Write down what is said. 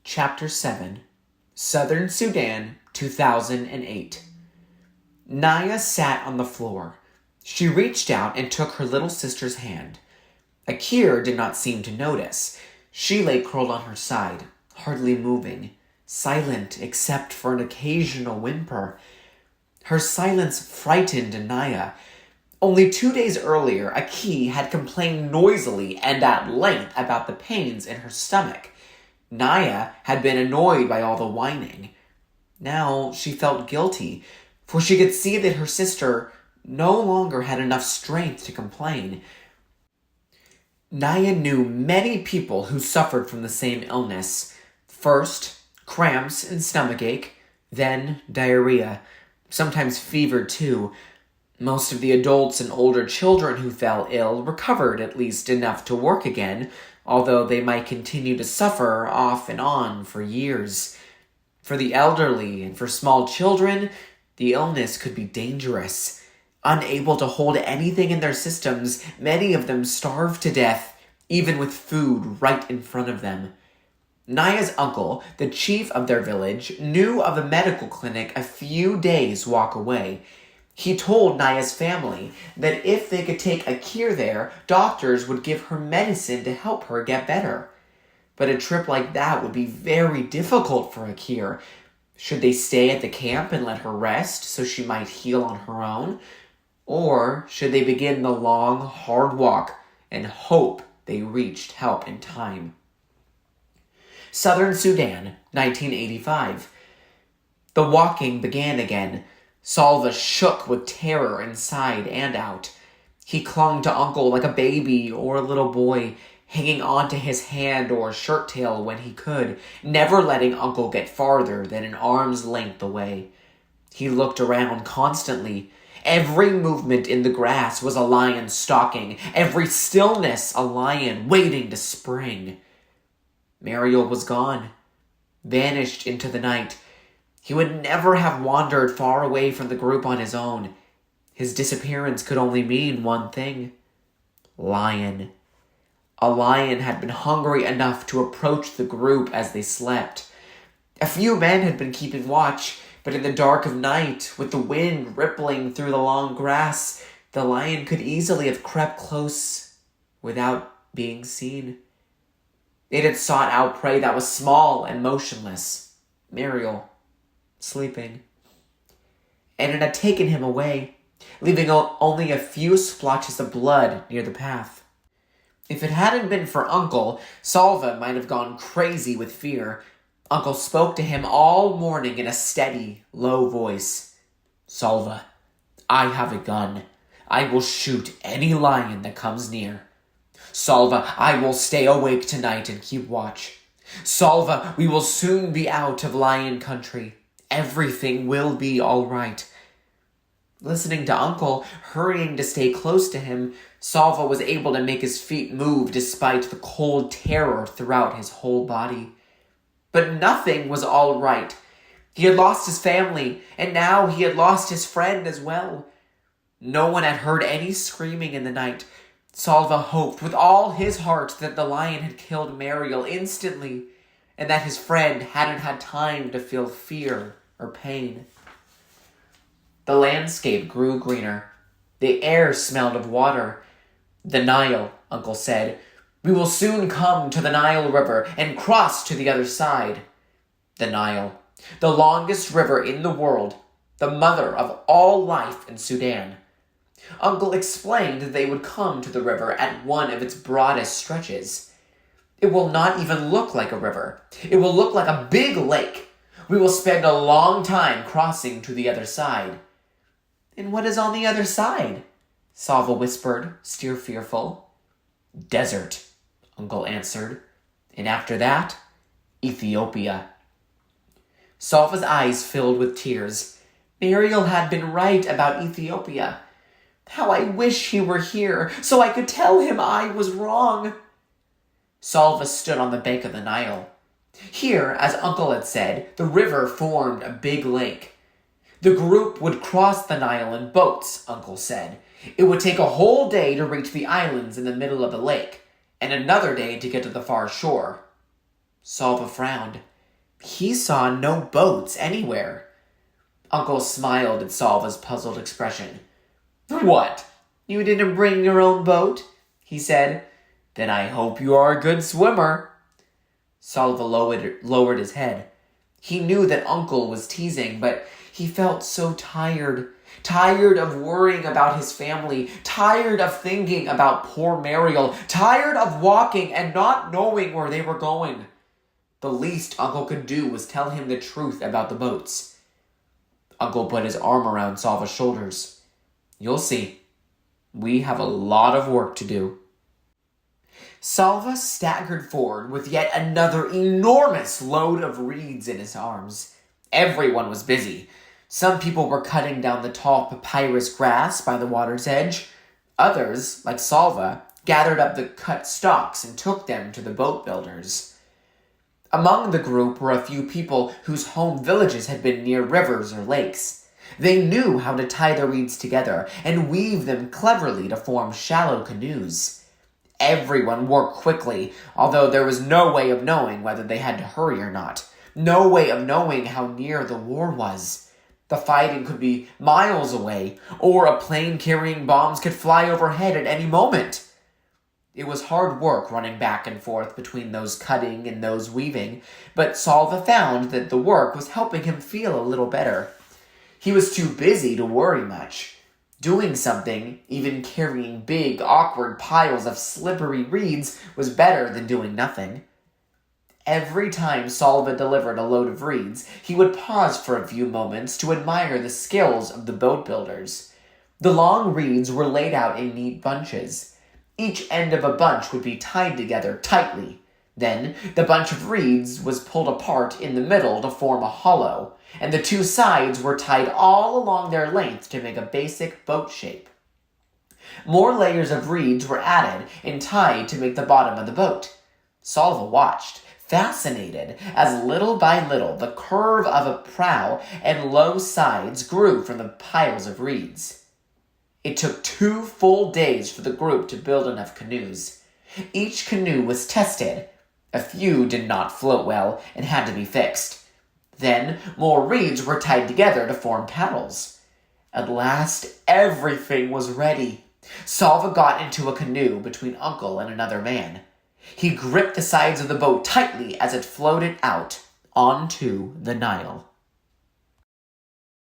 Chapter 7, Southern Sudan, 2008. Naya sat on the floor. She reached out and took her little sister's hand. Akir did not seem to notice. She lay curled on her side, hardly moving, silent except for an occasional whimper. Her silence frightened Naya. Only 2 days earlier, Akir had complained noisily and at length about the pains in her stomach. Naya had been annoyed by all the whining. Now she felt guilty, for she could see that her sister no longer had enough strength to complain. Naya knew many people who suffered from the same illness. First, cramps and stomachache, then diarrhea, sometimes fever too. Most of the adults and older children who fell ill recovered at least enough to work again, although they might continue to suffer off and on for years. For the elderly and for small children, the illness could be dangerous. Unable to hold anything in their systems, many of them starved to death, even with food right in front of them. Naya's uncle, the chief of their village, knew of a medical clinic a few days' walk away. He told Naya's family that if they could take Akir there, doctors would give her medicine to help her get better. But a trip like that would be very difficult for Akir. Should they stay at the camp and let her rest so she might heal on her own? Or should they begin the long, hard walk and hope they reached help in time? Southern Sudan, 1985. The walking began again. Salva shook with terror inside and out. He clung to Uncle like a baby or a little boy, hanging onto his hand or shirt tail when he could, never letting Uncle get farther than an arm's length away. He looked around constantly. Every movement in the grass was a lion stalking, every stillness a lion waiting to spring. Mariel was gone, vanished into the night. He would never have wandered far away from the group on his own. His disappearance could only mean one thing. Lion. A lion had been hungry enough to approach the group as they slept. A few men had been keeping watch, but in the dark of night, with the wind rippling through the long grass, the lion could easily have crept close without being seen. It had sought out prey that was small and motionless. Mariel. Sleeping. And it had taken him away, leaving only a few splotches of blood near the path. If it hadn't been for Uncle, Salva might have gone crazy with fear. Uncle spoke to him all morning in a steady, low voice. Salva, I have a gun. I will shoot any lion that comes near. Salva, I will stay awake tonight and keep watch. Salva, we will soon be out of lion country. Everything will be all right. Listening to Uncle, hurrying to stay close to him, Salva was able to make his feet move despite the cold terror throughout his whole body. But nothing was all right. He had lost his family, and now he had lost his friend as well. No one had heard any screaming in the night. Salva hoped with all his heart that the lion had killed Mariel instantly, and that his friend hadn't had time to feel fear or pain. The landscape grew greener. The air smelled of water. The Nile, Uncle said. We will soon come to the Nile River and cross to the other side. The Nile, the longest river in the world, the mother of all life in Sudan. Uncle explained that they would come to the river at one of its broadest stretches. It will not even look like a river. It will look like a big lake. We will spend a long time crossing to the other side. And what is on the other side? Salva whispered, still fearful. Desert, Uncle answered. And after that, Ethiopia. Salva's eyes filled with tears. Mariel had been right about Ethiopia. How I wish he were here, so I could tell him I was wrong. Salva stood on the bank of the Nile. Here, as Uncle had said, the river formed a big lake. The group would cross the Nile in boats, Uncle said. It would take a whole day to reach the islands in the middle of the lake, and another day to get to the far shore. Salva frowned. he saw no boats anywhere. Uncle smiled at Salva's puzzled expression. "What? You didn't bring your own boat?" he said. "Then I hope you are a good swimmer." Salva lowered his head. He knew that Uncle was teasing, but he felt so tired. Tired of worrying about his family. Tired of thinking about poor Mariel. Tired of walking and not knowing where they were going. The least Uncle could do was tell him the truth about the boats. Uncle put his arm around Salva's shoulders. "You'll see. We have a lot of work to do." Salva staggered forward with yet another enormous load of reeds in his arms. Everyone was busy. Some people were cutting down the tall papyrus grass by the water's edge. Others, like Salva, gathered up the cut stalks and took them to the boat builders. Among the group were a few people whose home villages had been near rivers or lakes. They knew how to tie the reeds together and weave them cleverly to form shallow canoes. Everyone worked quickly, although there was no way of knowing whether they had to hurry or not. No way of knowing how near the war was. The fighting could be miles away, or a plane carrying bombs could fly overhead at any moment. It was hard work running back and forth between those cutting and those weaving, but Salva found that the work was helping him feel a little better. He was too busy to worry much. Doing something, even carrying big, awkward piles of slippery reeds, was better than doing nothing. Every time Salva delivered a load of reeds, he would pause for a few moments to admire the skills of the boat builders. The long reeds were laid out in neat bunches. Each end of a bunch would be tied together tightly. Then, the bunch of reeds was pulled apart in the middle to form a hollow, and the two sides were tied all along their length to make a basic boat shape. More layers of reeds were added and tied to make the bottom of the boat. Salva watched, fascinated, as little by little the curve of a prow and low sides grew from the piles of reeds. It took 2 full days for the group to build enough canoes. Each canoe was tested. A few did not float well and had to be fixed. Then, more reeds were tied together to form paddles. At last, everything was ready. Salva got into a canoe between Uncle and another man. He gripped the sides of the boat tightly as it floated out onto the Nile.